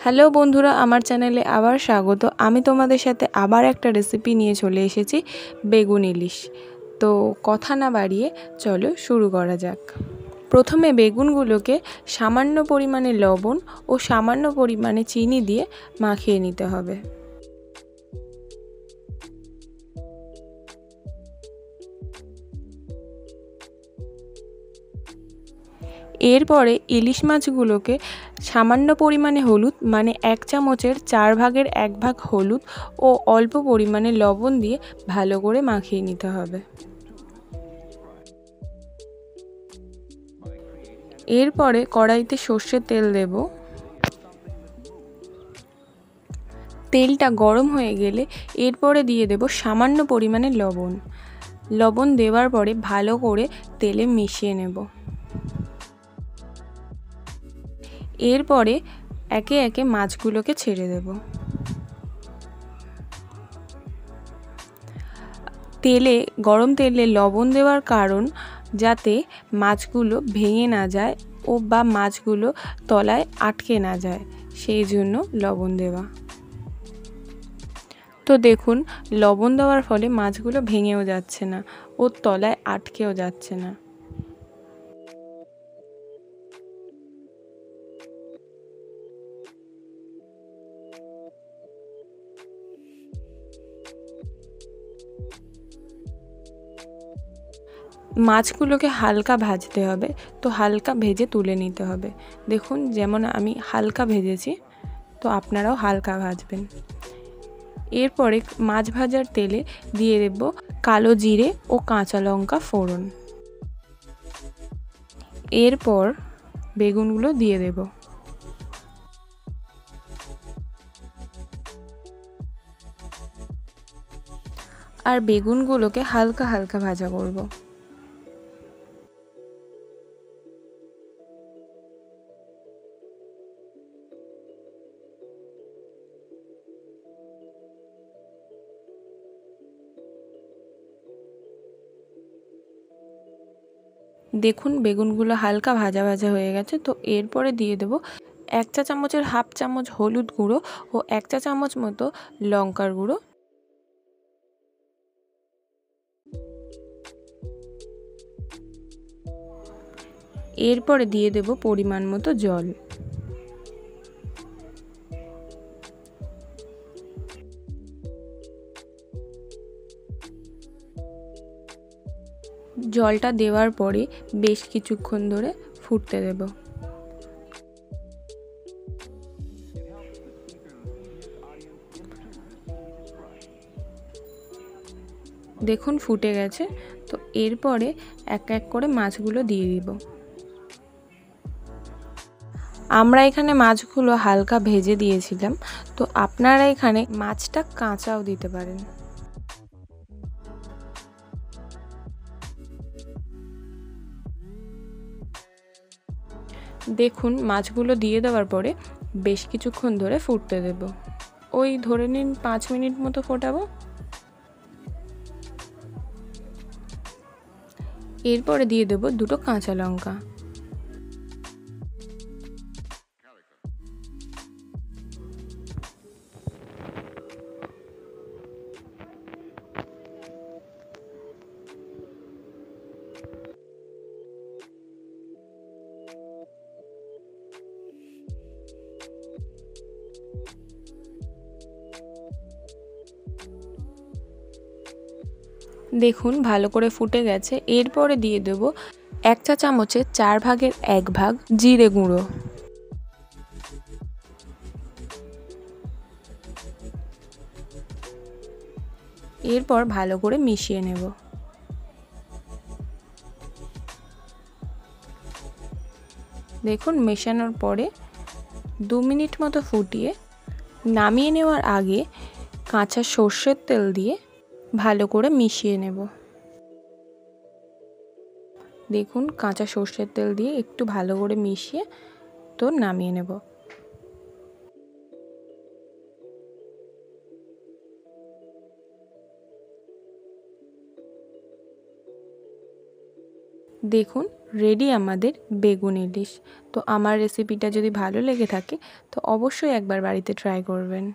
Hello বন্ধুরা, আমার চ্যানেলে আবার স্বাগত। আমি তোমাদের সাথে আবার একটা রেসিপি নিয়ে চলে এসেছি, বেগুন ইলিশ। তো কথা না বাড়িয়ে চলো শুরু করা যাক। প্রথমে বেগুনগুলোকে সামান্য পরিমাণে লবণ ও সামান্য পরিমাণে চিনি দিয়ে মাখিয়ে নিতে হবে। এরপরে ইলিশ মাছগুলোকে সামান্য পরিমাণে হলুদ, মানে 1 চামচের 4 ভাগের 1 ভাগ হলুদ ও অল্প পরিমাণে লবণ দিয়ে ভালো করে মাখিয়ে নিতে হবে। এরপরে কড়াইতে সর্ষের তেল দেব। তেলটা গরম হয়ে গেলে এরপরে দিয়ে দেব সামান্য পরিমাণে লবণ। লবণ দেওয়ার পরে ভালো করে তেলে মিশিয়ে নেব। এরপরে একে একে মাছগুলোকে ছেড়ে দেব। গরম তেলে লবণ দেওয়ার কারণ যাতে মাছগুলো ভেঙে না যায় বা মাছগুলো তলায় আটকে না যায়, সেই জন্য লবণ দেওয়া। তো দেখুন, লবণ দেওয়ার ফলে মাছগুলো ভেঙেও যাচ্ছে না ও তলায় আটকেও যাচ্ছে না। মাছগুলোকে হালকা ভাজতে হবে, তো হালকা ভেজে তুলে নিতে হবে। দেখুন, যেমন আমি হালকা ভেজেছি, তো আপনারাও হালকা ভাজবেন। এরপরে মাছ ভাজার তেলে দিয়ে দেব কালো জিরে ও কাঁচা লঙ্কা ফোড়ন। এরপর বেগুনগুলো দিয়ে দেব। আর বেগুনগুলোকে হালকা হালকা ভাজা করব। দেখুন, বেগুনগুলো হালকা ভাজা ভাজা হয়ে গেছে। তো এরপরে দিয়ে দেব 1 চা চামচের হাফ চামচ হলুদ গুঁড়ো ও 1 চা চামচ মতো লঙ্কার গুঁড়ো। এরপরে দিয়ে দেব পরিমাণ মতো জল। জলটা দেওয়ার পরে বেশ কিছুক্ষণ ধরে ফুটতে দেব। দেখুন, ফুটে গেছে। তো এরপরে এক এক করে মাছগুলো দিয়ে দিব। আমরা এখানে মাছগুলো হালকা ভেজে দিয়েছিলাম, তো আপনারা এখানে মাছটা কাঁচাও দিতে পারেন। দেখুন, মাছগুলো দিয়ে দেওয়ার পরে বেশ কিছুক্ষণ ধরে ফুটতে দেব। ওই ধরে নিন 5 মিনিট মতো ফোটাবো। এরপরে দিয়ে দেব 2টো কাঁচা লঙ্কা। দেখুন, ভালো করে ফুটে গেছে। এরপরে দিয়ে দেব 1 চা চামচের 4 ভাগের 1 ভাগ জিরে গুঁড়ো। এরপর ভালো করে মিশিয়ে নেব। দেখুন, মেশানোর পরে 2 মিনিট মতো ফুটিয়ে নামিয়ে নেওয়ার আগে কাঁচা সর্ষের তেল দিয়ে ভালো করে মিশিয়ে নেব। দেখুন, কাঁচা সর্ষের তেল দিয়ে একটু ভালো করে মিশিয়ে তো নামিয়ে নেব। দেখুন রেডি আমাদের বেগুন ইলিশ। তো আমার রেসিপিটা যদি ভালো লেগে থাকে তো অবশ্যই একবার বাড়িতে ট্রাই করবেন।